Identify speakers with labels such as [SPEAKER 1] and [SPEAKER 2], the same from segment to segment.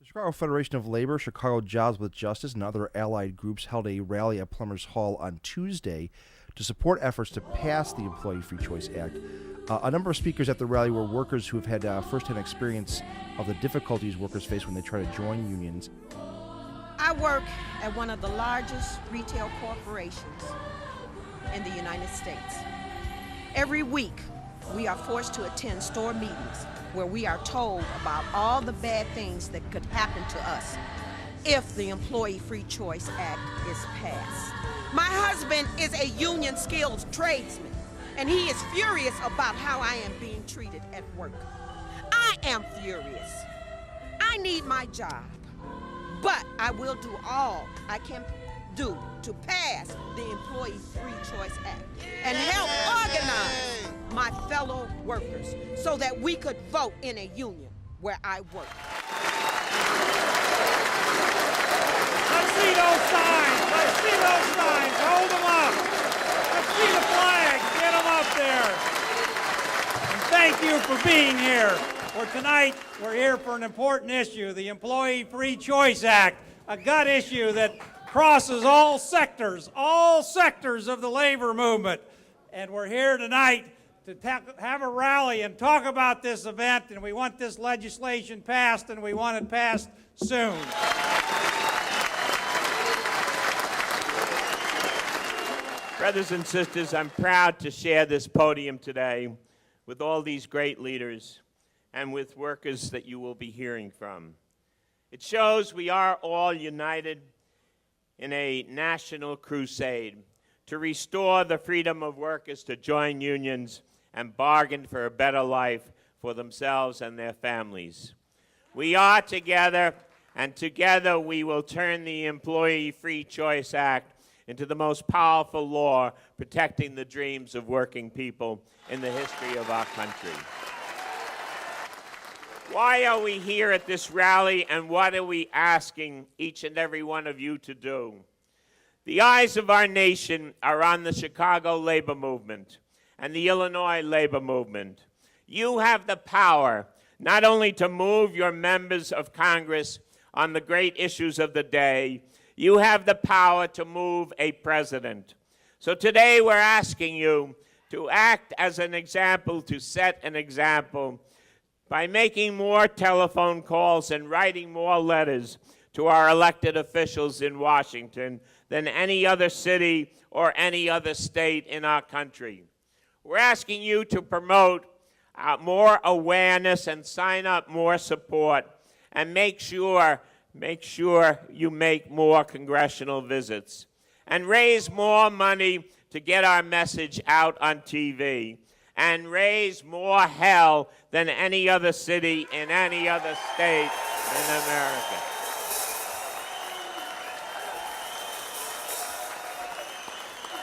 [SPEAKER 1] The Chicago Federation of Labor, Chicago Jobs with Justice, and other allied groups held a rally at Plumbers Hall on Tuesday to support efforts to pass the Employee Free Choice Act. A number of speakers at the rally were workers who have had firsthand experience of the difficulties workers face when they try to join unions.
[SPEAKER 2] I work at one of the largest retail corporations in the United States. Every week, we are forced to attend store meetings where we are told about all the bad things that could happen to us if the Employee Free Choice Act is passed. My husband is a union skilled tradesman, and he is furious about how I am being treated at work. I am furious. I need my job, but I will do all I can do to pass the Employee Free Choice Act and help organize my fellow workers so that we could vote in a union where I work.
[SPEAKER 3] Let's see those signs. Let's see those signs. Hold them up. Let's see the flags. Get them up there. And thank you for being here. For tonight, we're here for an important issue, the Employee Free Choice Act, a gut issue that crosses all sectors of the labor movement. And we're here tonight to have a rally and talk about this event, and we want this legislation passed, and we want it passed soon.
[SPEAKER 4] Brothers and sisters, I'm proud to share this podium today with all these great leaders and with workers that you will be hearing from. It shows we are all united in a national crusade to restore the freedom of workers to join unions and bargain for a better life for themselves and their families. We are together, and together we will turn the Employee Free Choice Act into the most powerful law protecting the dreams of working people in the history of our country. Why are we here at this rally, and what are we asking each and every one of you to do? The eyes of our nation are on the Chicago labor movement and the Illinois labor movement. You have the power not only to move your members of Congress on the great issues of the day, you have the power to move a president. So today we're asking you to act as an example, to set an example, by making more telephone calls and writing more letters to our elected officials in Washington than any other city or any other state in our country. We're asking you to promote more awareness and sign up more support, and make sure you make more congressional visits and raise more money to get our message out on TV, and raise more hell than any other city in any other state in America.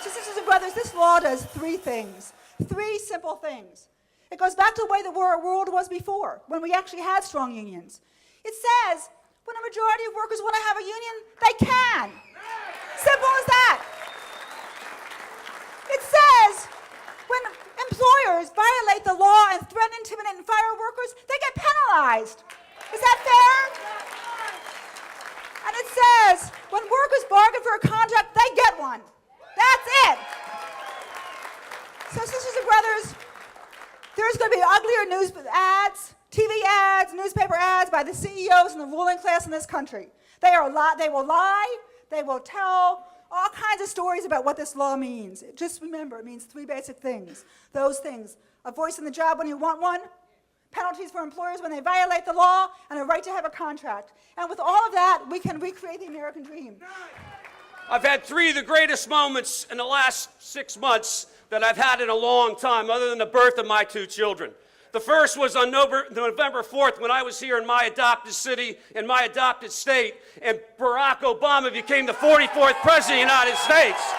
[SPEAKER 5] Sisters and brothers, this law does three things, three simple things. It goes back to the way the world was before, when we actually had strong unions. It says when a majority of workers want to have a union, they can. Simple as that. It says when employers violate the law and threaten, intimidate, and fire workers, they get penalized. Is that fair? And it says when workers bargain for a contract, they get one. That's it. So, sisters and brothers, there's going to be uglier news ads, TV ads, newspaper ads by the CEOs and the ruling class in this country. They will lie, they will tell all kinds of stories about what this law means. Just remember, it means three basic things. Those things: a voice in the job when you want one, penalties for employers when they violate the law, and a right to have a contract. And with all of that, we can recreate the American dream.
[SPEAKER 6] I've had three of the greatest moments in the last 6 months that I've had in a long time, other than the birth of my two children. The first was on November 4th when I was here in my adopted city, in my adopted state, and Barack Obama became the 44th president of the United States.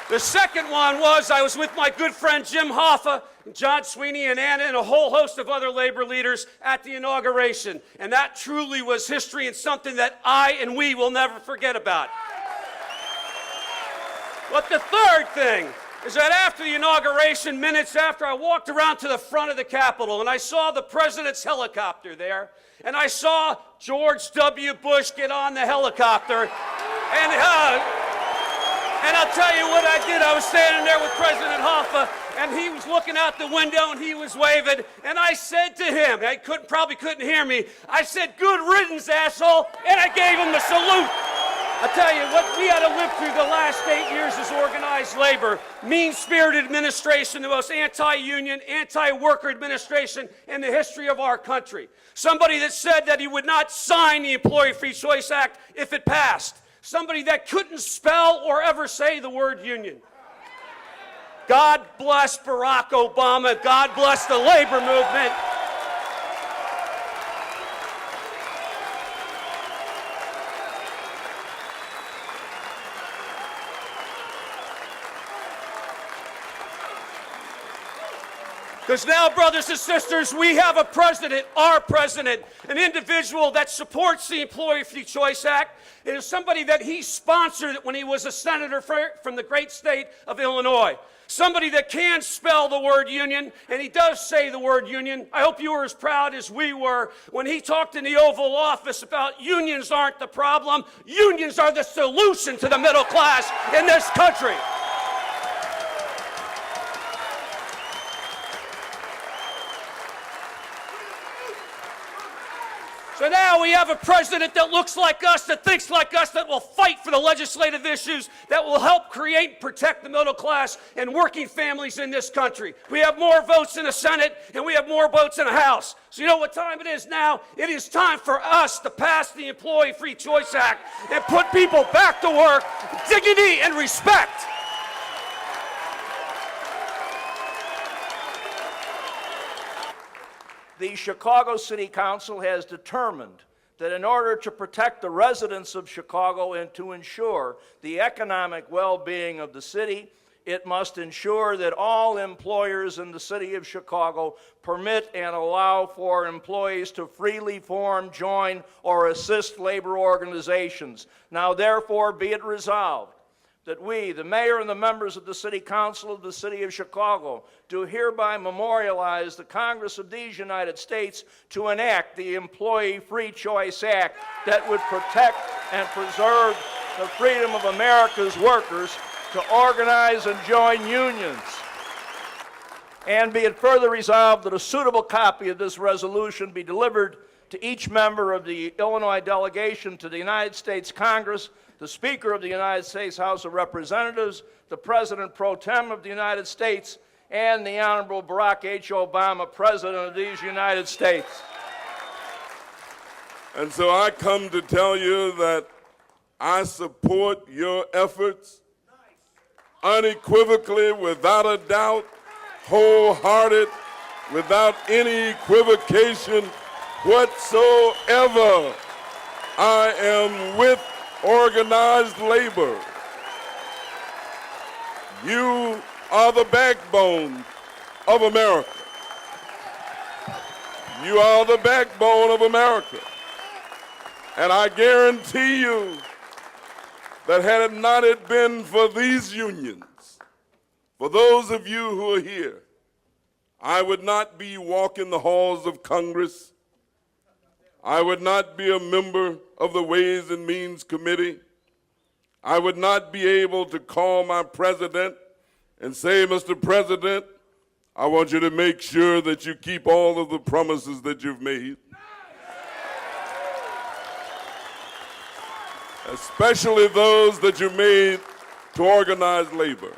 [SPEAKER 6] The second one was I was with my good friend Jim Hoffa, John Sweeney, and Anna, and a whole host of other labor leaders at the inauguration. And that truly was history, and something that I and we will never forget about. But the third thing is that after the inauguration, minutes after, I walked around to the front of the Capitol and I saw the president's helicopter there, and I saw George W. Bush get on the helicopter, and I'll tell you what I did. I was standing there with President Hoffa, and he was looking out the window and he was waving, and I said to him, probably couldn't hear me, I said, "Good riddance, asshole," and I gave him the salute. I tell you, what we had to live through the last 8 years is organized labor, mean-spirited administration, the most anti-union, anti-worker administration in the history of our country. Somebody that said that he would not sign the Employee Free Choice Act if it passed. Somebody that couldn't spell or ever say the word union. God bless Barack Obama. God bless the labor movement. Because now, brothers and sisters, we have a president, our president, an individual that supports the Employee Free Choice Act. It is somebody that he sponsored when he was a senator from the great state of Illinois. Somebody that can spell the word union, and he does say the word union. I hope you were as proud as we were when he talked in the Oval Office about unions aren't the problem, unions are the solution to the middle class in this country. So now we have a president that looks like us, that thinks like us, that will fight for the legislative issues that will help create and protect the middle class and working families in this country. We have more votes in the Senate and we have more votes in the House. So you know what time it is now? It is time for us to pass the Employee Free Choice Act and put people back to work, dignity and respect.
[SPEAKER 7] The Chicago City Council has determined that in order to protect the residents of Chicago and to ensure the economic well-being of the city, it must ensure that all employers in the city of Chicago permit and allow for employees to freely form, join, or assist labor organizations. Now, therefore, be it resolved that we, the mayor and the members of the City Council of the City of Chicago, do hereby memorialize the Congress of these United States to enact the Employee Free Choice Act that would protect and preserve the freedom of America's workers to organize and join unions. And be it further resolved that a suitable copy of this resolution be delivered to each member of the Illinois delegation to the United States Congress, the Speaker of the United States House of Representatives, the President Pro Tem of the United States, and the Honorable Barack H. Obama, President of these United States.
[SPEAKER 8] And so I come to tell you that I support your efforts unequivocally, without a doubt, wholehearted, without any equivocation whatsoever. I am with organized labor. You are the backbone of America. You are the backbone of America. And I guarantee you that had it not been for these unions, for those of you who are here, I would not be walking the halls of Congress. I would not be a member of the Ways and Means Committee. I would not be able to call my president and say, "Mr. President, I want you to make sure that you keep all of the promises that you've made." Especially those that you made to organize labor.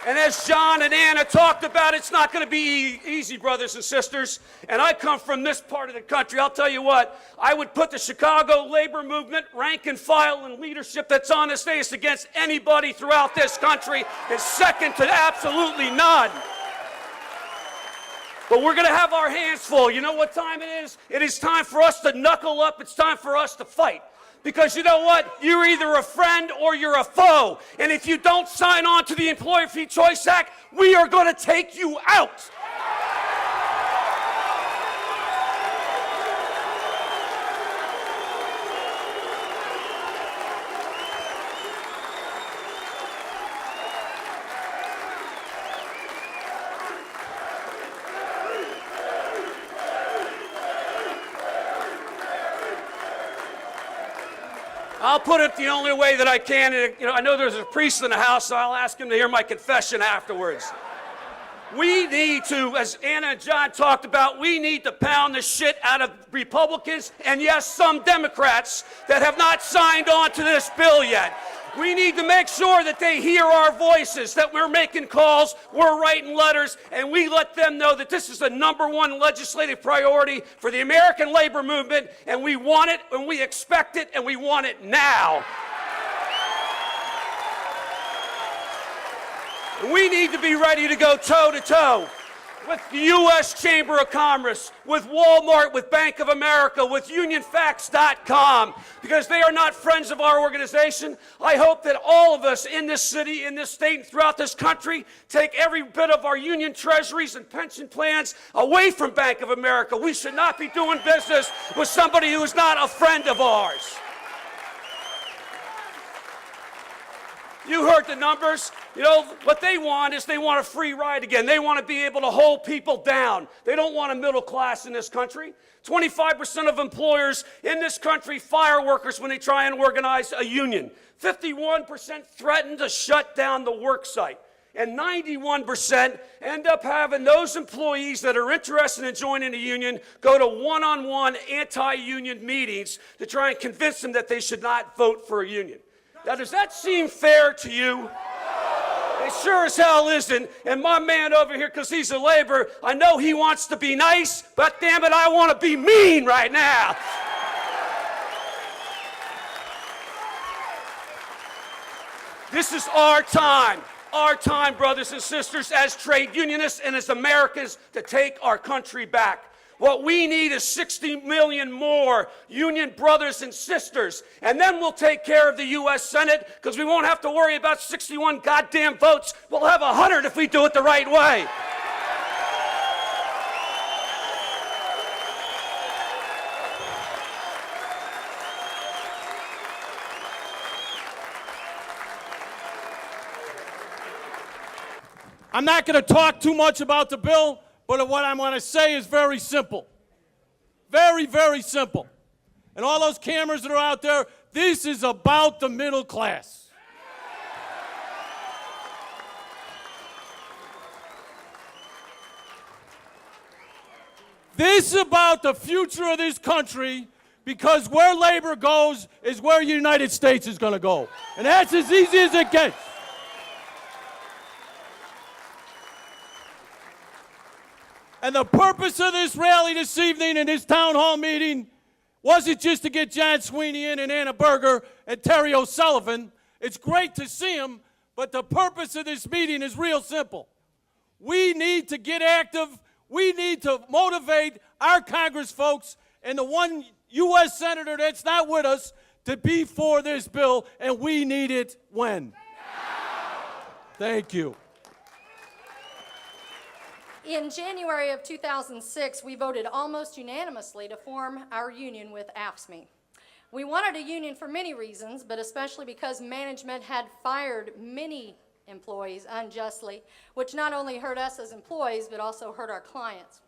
[SPEAKER 6] And as John and Anna talked about, it's not going to be easy, brothers and sisters. And I come from this part of the country. I'll tell you what, I would put the Chicago labor movement, rank and file and leadership that's on this dais against anybody throughout this country is second to absolutely none. But we're going to have our hands full. You know what time it is? It is time for us to knuckle up. It's time for us to fight. Because you know what? You're either a friend or you're a foe. And if you don't sign on to the Employee Free Choice Act, we are going to take you out. I'll put it the only way that I can. And, I know there's a priest in the house, so I'll ask him to hear my confession afterwards. We need to, as Anna and John talked about, we need to pound the shit out of Republicans and, yes, some Democrats that have not signed on to this bill yet. We need to make sure that they hear our voices, that we're making calls, we're writing letters, and we let them know that this is the #1 legislative priority for the American labor movement, and we want it, and we expect it, and we want it now. We need to be ready to go toe-to-toe with the U.S. Chamber of Commerce, with Walmart, with Bank of America, with UnionFacts.com, because they are not friends of our organization. I hope that all of us in this city, in this state, and throughout this country take every bit of our union treasuries and pension plans away from Bank of America. We should not be doing business with somebody who is not a friend of ours. You heard the numbers. What they want is they want a free ride again. They want to be able to hold people down. They don't want a middle class in this country. 25% of employers in this country fire workers when they try and organize a union. 51% threaten to shut down the work site. And 91% end up having those employees that are interested in joining a union go to one-on-one anti-union meetings to try and convince them that they should not vote for a union. Now, does that seem fair to you? It sure as hell isn't. And my man over here, because he's a laborer, I know he wants to be nice, but damn it, I want to be mean right now. This is our time, brothers and sisters, as trade unionists and as Americans, to take our country back. What we need is 60 million more union brothers and sisters. And then we'll take care of the U.S. Senate, because we won't have to worry about 61 goddamn votes. We'll have 100 if we do it the right way.
[SPEAKER 9] I'm not going to talk too much about the bill, but what I'm going to say is very simple. Very, very simple. And all those cameras that are out there, this is about the middle class. This is about the future of this country, because where labor goes is where the United States is going to go. And that's as easy as it gets. And the purpose of this rally this evening and this town hall meeting wasn't just to get John Sweeney in and Anna Berger and Terry O'Sullivan. It's great to see them, but the purpose of this meeting is real simple. We need to get active. We need to motivate our Congress folks and the one U.S. Senator that's not with us to be for this bill, and we need it when? Now. Thank you.
[SPEAKER 10] In January of 2006, we voted almost unanimously to form our union with AFSCME. We wanted a union for many reasons, but especially because management had fired many employees unjustly, which not only hurt us as employees, but also hurt our clients.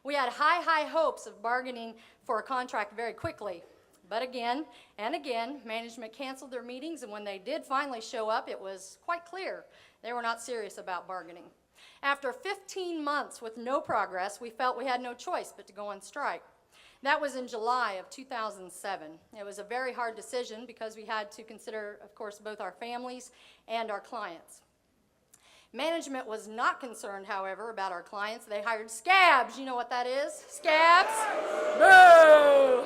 [SPEAKER 10] We had high hopes of bargaining for a contract very quickly, but again and again, management canceled their meetings, and when they did finally show up, it was quite clear they were not serious about bargaining. After 15 months with no progress, we felt we had no choice but to go on strike. That was in July of 2007. It was a very hard decision because we had to consider, of course, both our families and our clients. Management was not concerned, however, about our clients. They hired scabs. You know what that is? Scabs? Boo!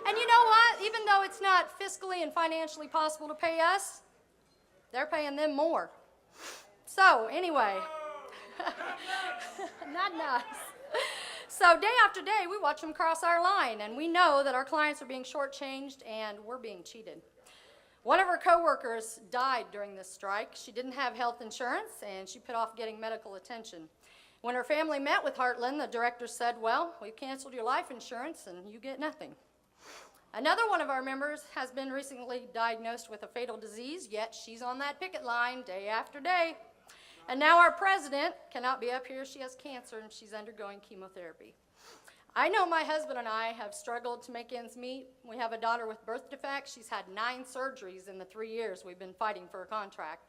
[SPEAKER 10] And you know what? Even though it's not fiscally and financially possible to pay us, they're paying them more. So, anyway, not nice. So day after day, we watch them cross our line, and we know that our clients are being shortchanged and we're being cheated. One of our coworkers died during this strike. She didn't have health insurance, and she put off getting medical attention. When her family met with Heartland, the director said, well, we've canceled your life insurance and you get nothing. Another one of our members has been recently diagnosed with a fatal disease, yet she's on that picket line day after day. And now our president cannot be up here. She has cancer and she's undergoing chemotherapy. I know my husband and I have struggled to make ends meet. We have a daughter with birth defects. She's had 9 surgeries in the 3 years we've been fighting for a contract.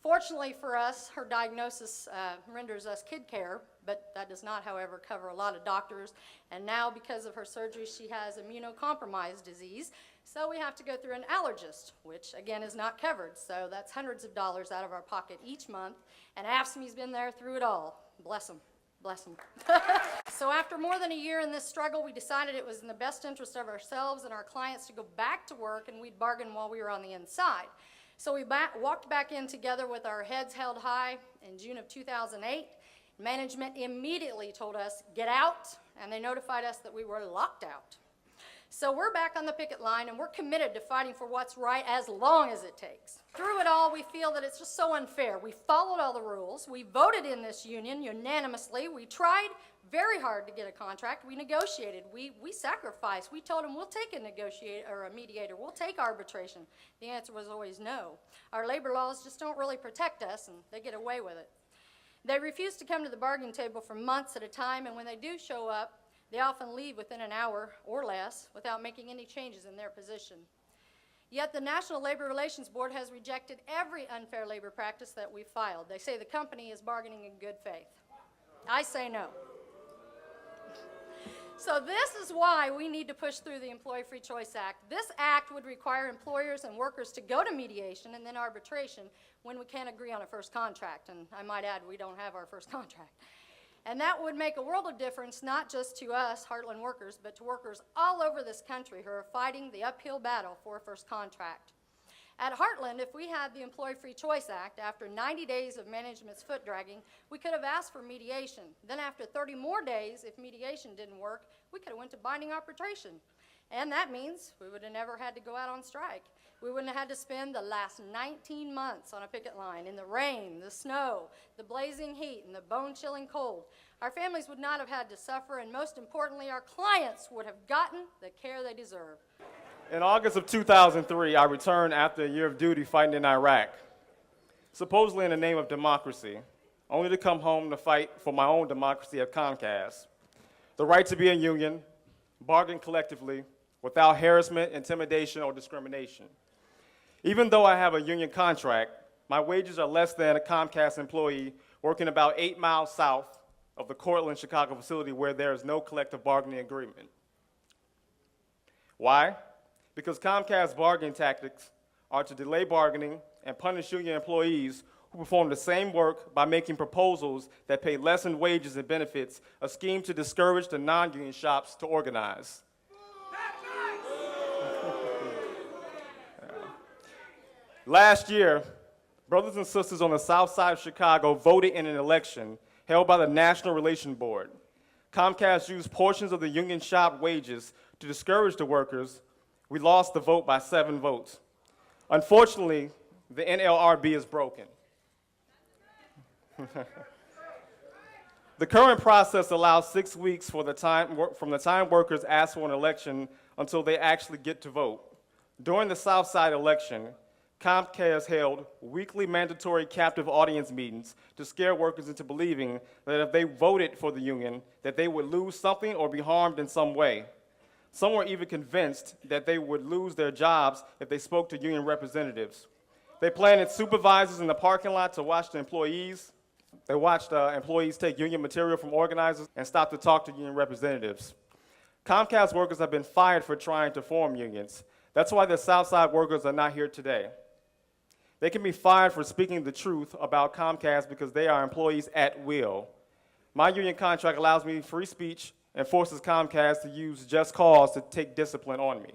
[SPEAKER 10] Fortunately for us, her diagnosis renders us kid care, but that does not, however, cover a lot of doctors. And now, because of her surgery, she has immunocompromised disease, so we have to go through an allergist, which, again, is not covered. So that's hundreds of dollars out of our pocket each month, and AFSCME's been there through it all. Bless him. Bless him. So after more than a year in this struggle, we decided it was in the best interest of ourselves and our clients to go back to work, and we'd bargain while we were on the inside. So we walked back in together with our heads held high in June of 2008. Management immediately told us, get out, and they notified us that we were locked out. So we're back on the picket line, and we're committed to fighting for what's right as long as it takes. Through it all, we feel that it's just so unfair. We followed all the rules. We voted in this union unanimously. We tried very hard to get a contract. We negotiated. We sacrificed. We told them we'll take a negotiator or a mediator. We'll take arbitration. The answer was always no. Our labor laws just don't really protect us, and they get away with it. They refuse to come to the bargaining table for months at a time, and when they do show up, they often leave within an hour or less without making any changes in their position. Yet the National Labor Relations Board has rejected every unfair labor practice that we've filed. They say the company is bargaining in good faith. I say no. So this is why we need to push through the Employee Free Choice Act. This act would require employers and workers to go to mediation and then arbitration when we can't agree on a first contract. And I might add, we don't have our first contract. And that would make a world of difference, not just to us, Heartland workers, but to workers all over this country who are fighting the uphill battle for a first contract. At Heartland, if we had the Employee Free Choice Act, after 90 days of management's foot dragging, we could have asked for mediation. Then after 30 more days, if mediation didn't work, we could have went to binding arbitration. And that means we would have never had to go out on strike. We wouldn't have had to spend the last 19 months on a picket line in the rain, the snow, the blazing heat, and the bone-chilling cold. Our families would not have had to suffer, and most importantly, our clients would have gotten the care they deserve.
[SPEAKER 11] In August of 2003, I returned after a year of duty fighting in Iraq, supposedly in the name of democracy, only to come home to fight for my own democracy at Comcast, the right to be in union, bargain collectively, without harassment, intimidation, or discrimination. Even though I have a union contract, my wages are less than a Comcast employee working about 8 miles south of the Cortland, Chicago facility where there is no collective bargaining agreement. Why? Because Comcast bargaining tactics are to delay bargaining and punish union employees who perform the same work by making proposals that pay less in wages and benefits, a scheme to discourage the non-union shops to organize. Last year, brothers and sisters on the south side of Chicago voted in an election held by the National Relations Board. Comcast used portions of the union shop wages to discourage the workers. We lost the vote by 7 votes. Unfortunately, the NLRB is broken. The current process allows 6 weeks from the time workers ask for an election until they actually get to vote. During the South Side election, Comcast held weekly mandatory captive audience meetings to scare workers into believing that if they voted for the union, that they would lose something or be harmed in some way. Some were even convinced that they would lose their jobs if they spoke to union representatives. They planted supervisors in the parking lot to watch the employees. They watched employees take union material from organizers and stop to talk to union representatives. Comcast workers have been fired for trying to form unions. That's why the Southside workers are not here today. They can be fired for speaking the truth about Comcast because they are employees at will. My union contract allows me free speech and forces Comcast to use just cause to take discipline on me.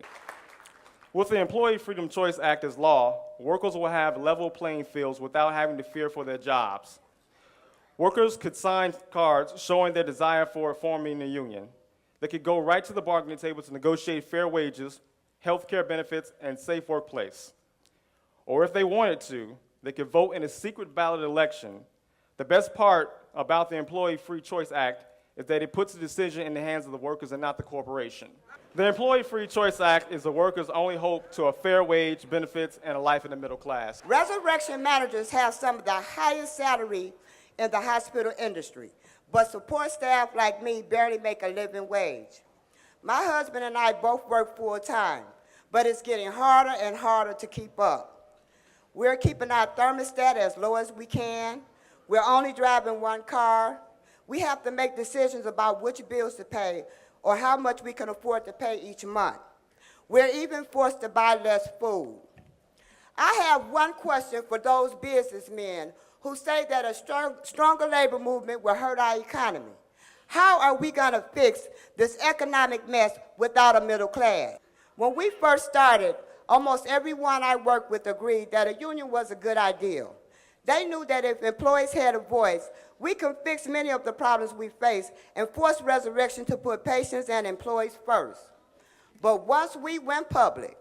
[SPEAKER 11] With the Employee Freedom Choice Act as law, workers will have level playing fields without having to fear for their jobs. Workers could sign cards showing their desire for forming a union. They could go right to the bargaining table to negotiate fair wages, health care benefits, and safe workplace. Or if they wanted to, they could vote in a secret ballot election. The best part about the Employee Free Choice Act is that it puts the decision in the hands of the workers and not the corporation. The Employee Free Choice Act is the workers' only hope to a fair wage, benefits, and a life in the middle class.
[SPEAKER 12] Resurrection managers have some of the highest salary in the hospital industry, but support staff like me barely make a living wage. My husband and I both work full-time, but it's getting harder and harder to keep up. We're keeping our thermostat as low as we can. We're only driving one car. We have to make decisions about which bills to pay or how much we can afford to pay each month. We're even forced to buy less food. I have one question for those businessmen who say that a stronger labor movement will hurt our economy. How are we going to fix this economic mess without a middle class? When we first started, almost everyone I worked with agreed that a union was a good idea. They knew that if employees had a voice, we could fix many of the problems we face and force Resurrection to put patients and employees first. But once we went public,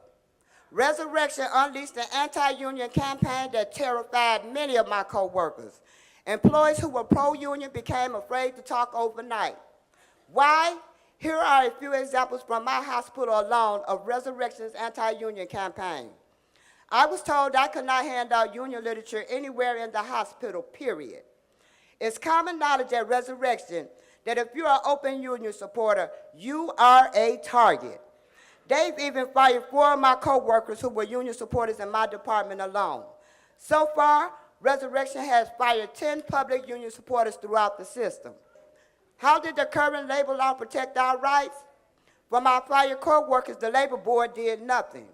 [SPEAKER 12] Resurrection unleashed an anti-union campaign that terrified many of my co-workers. Employees who were pro-union became afraid to talk overnight. Why? Here are a few examples from my hospital alone of Resurrection's anti-union campaign. I was told I could not hand out union literature anywhere in the hospital, period. It's common knowledge at Resurrection that if you're an open union supporter, you are a target. They've even fired 4 of my co-workers who were union supporters in my department alone. So far, Resurrection has fired 10 public union supporters throughout the system. How did the current labor law protect our rights? For my fired co-workers, the labor board did nothing.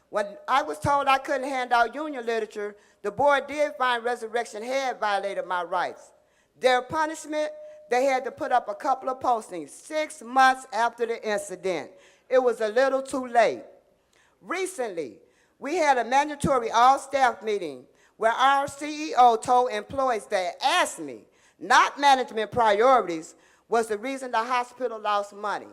[SPEAKER 12] When I was told I couldn't hand out union literature, the board did find Resurrection had violated my rights. Their punishment, they had to put up a couple of postings 6 months after the incident. It was a little too late. Recently, we had a mandatory all-staff meeting where our CEO told employees that AFSCME, not management priorities, was the reason the hospital lost money.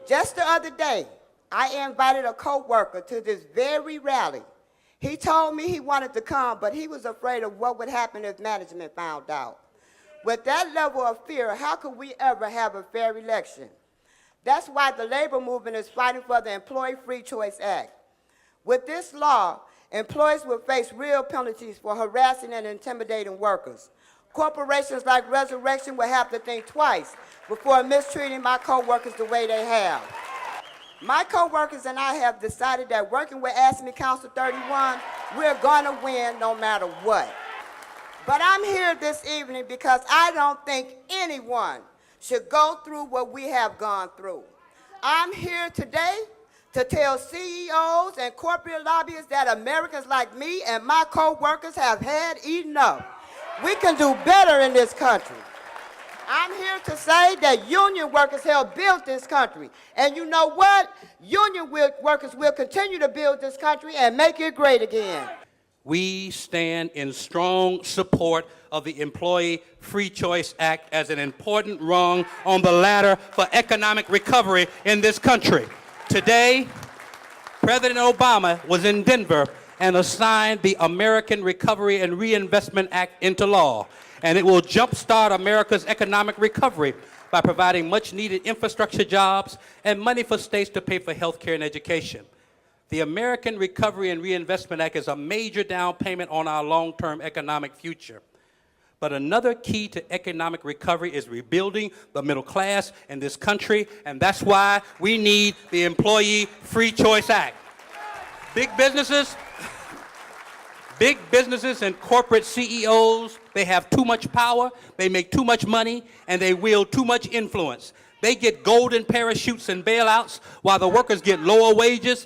[SPEAKER 12] Just the other day, I invited a co-worker to this very rally. He told me he wanted to come, but he was afraid of what would happen if management found out. With that level of fear, how could we ever have a fair election? That's why the labor movement is fighting for the Employee Free Choice Act. With this law, employees will face real penalties for harassing and intimidating workers. Corporations like Resurrection will have to think twice before mistreating my co-workers the way they have. My co-workers and I have decided that working with AFSCME Council 31, we're gonna win no matter what. But I'm here this evening because I don't think anyone should go through what we have gone through. I'm here today to tell CEOs and corporate lobbyists that Americans like me and my co-workers have had enough. We can do better in this country. I'm here to say that union workers helped build this country. And you know what? Union workers will continue to build this country and make it great again.
[SPEAKER 13] We stand in strong support of the Employee Free Choice Act as an important rung on the ladder for economic recovery in this country. Today, President Obama was in Denver and assigned the American Recovery and Reinvestment Act into law. And it will jumpstart America's economic recovery by providing much-needed infrastructure jobs and money for states to pay for health care and education. The American Recovery and Reinvestment Act is a major down payment on our long-term economic future. But another key to economic recovery is rebuilding the middle class in this country, and that's why we need the Employee Free Choice Act. Big businesses and corporate CEOs, they have too much power, they make too much money, and they wield too much influence. They get golden parachutes and bailouts while the workers get lower wages,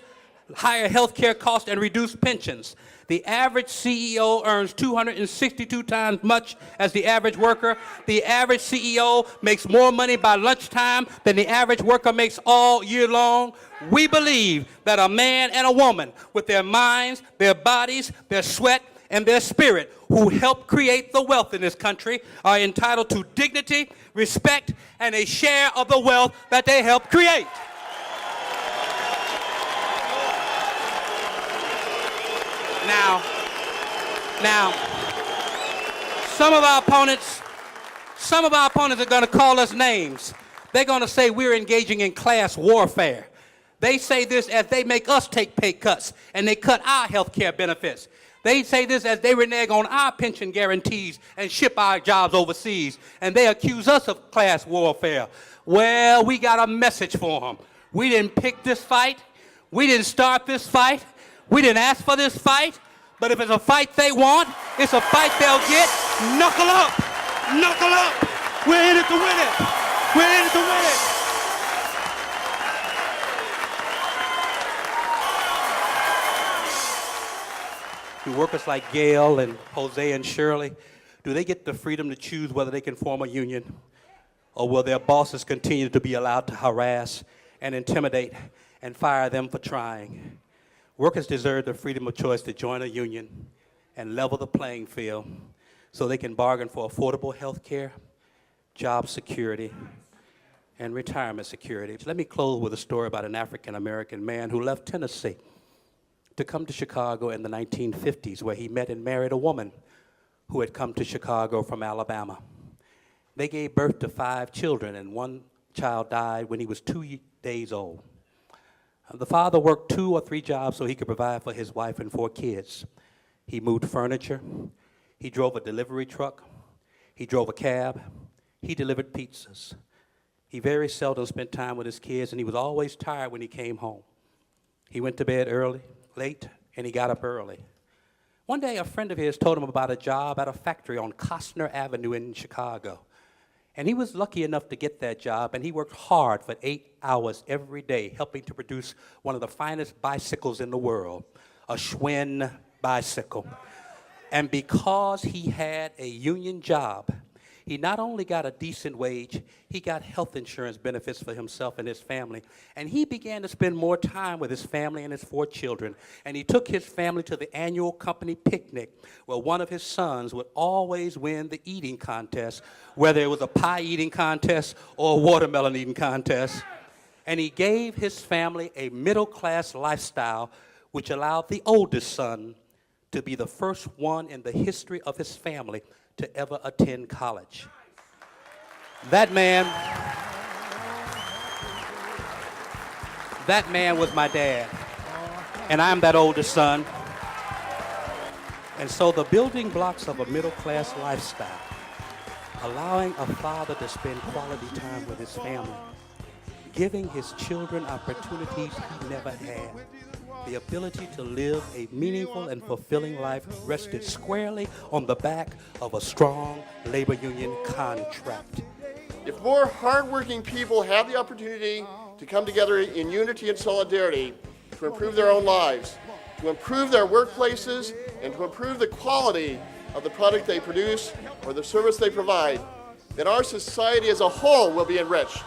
[SPEAKER 13] higher health care costs, and reduced pensions. The average CEO earns 262 times much as the average worker. The average CEO makes more money by lunchtime than the average worker makes all year long. We believe that a man and a woman with their minds, their bodies, their sweat, and their spirit who help create the wealth in this country are entitled to dignity, respect, and a share of the wealth that they help create. Now, some of our opponents are going to call us names. They're going to say we're engaging in class warfare. They say this as they make us take pay cuts and they cut our health care benefits. They say this as they renege on our pension guarantees and ship our jobs overseas, and they accuse us of class warfare. Well, we got a message for them. We didn't pick this fight. We didn't start this fight. We didn't ask for this fight. But if it's a fight they want, it's a fight they'll get. Knuckle up. Knuckle up. We're in it to win it. We're in it to win it. Do workers like Gail and Jose and Shirley, do they get the freedom to choose whether they can form a union? Or will their bosses continue to be allowed to harass and intimidate and fire them for trying? Workers deserve the freedom of choice to join a union and level the playing field so they can bargain for affordable health care, job security, and retirement security. Let me close with a story about an African-American man who left Tennessee to come to Chicago in the 1950s, where he met and married a woman who had come to Chicago from Alabama. They gave birth to 5 children, and one child died when he was 2 days old. The father worked 2 or 3 jobs so he could provide for his wife and 4 kids. He moved furniture. He drove a delivery truck. He drove a cab. He delivered pizzas. He very seldom spent time with his kids, and he was always tired when he came home. He went to bed late, and he got up early. One day, a friend of his told him about a job at a factory on Costner Avenue in Chicago. And he was lucky enough to get that job, and he worked hard for 8 hours every day, helping to produce one of the finest bicycles in the world, a Schwinn bicycle. And because he had a union job, he not only got a decent wage, he got health insurance benefits for himself and his family. And he began to spend more time with his family and his 4 children. And he took his family to the annual company picnic, where one of his sons would always win the eating contest, whether it was a pie eating contest or a watermelon eating contest. And he gave his family a middle-class lifestyle, which allowed the oldest son to be the first one in the history of his family to ever attend college. That man was my dad, and I'm that oldest son. And so the building blocks of a middle-class lifestyle, allowing a father to spend quality time with his family, giving his children opportunities he never had, the ability to live a meaningful and fulfilling life rested squarely on the back of a strong labor union contract.
[SPEAKER 14] If more hardworking people have the opportunity to come together in unity and solidarity to improve their own lives, to improve their workplaces, and to improve the quality of the product they produce or the service they provide, then our society as a whole will be enriched,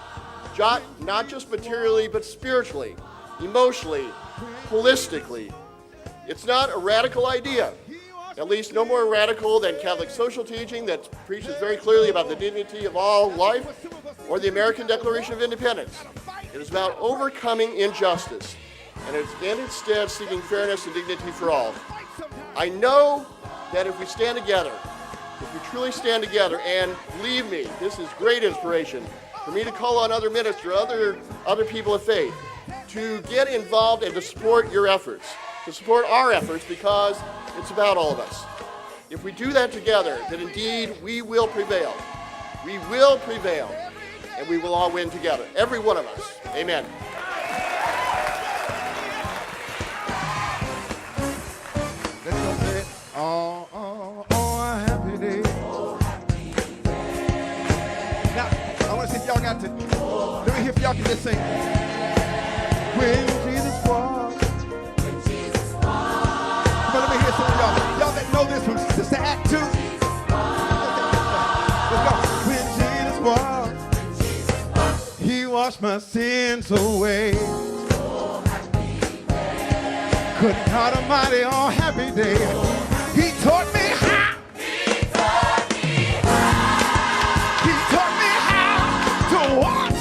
[SPEAKER 14] not just materially, but spiritually, emotionally, holistically. It's not a radical idea, at least no more radical than Catholic social teaching that preaches very clearly about the dignity of all life, or the American Declaration of Independence. It is about overcoming injustice, and instead seeking fairness and dignity for all. I know that if we stand together, if we truly stand together, and believe me, this is great inspiration for me to call on other ministers, other people of faith, to get involved and to support your efforts, to support our efforts, because it's about all of us. If we do that together, then indeed we will prevail. We will prevail, and we will all win together, every one of us. Amen.
[SPEAKER 15] Let's go say it. Oh, a happy day. Now, I want to see if y'all got to, let me hear if y'all can just sing. When Jesus walked. But let me hear some of y'all. Y'all that know this one, Sister Act 2. Let's go. When Jesus walked, he washed my sins away. Good God Almighty, on happy day, he taught me how. He taught me how to walk.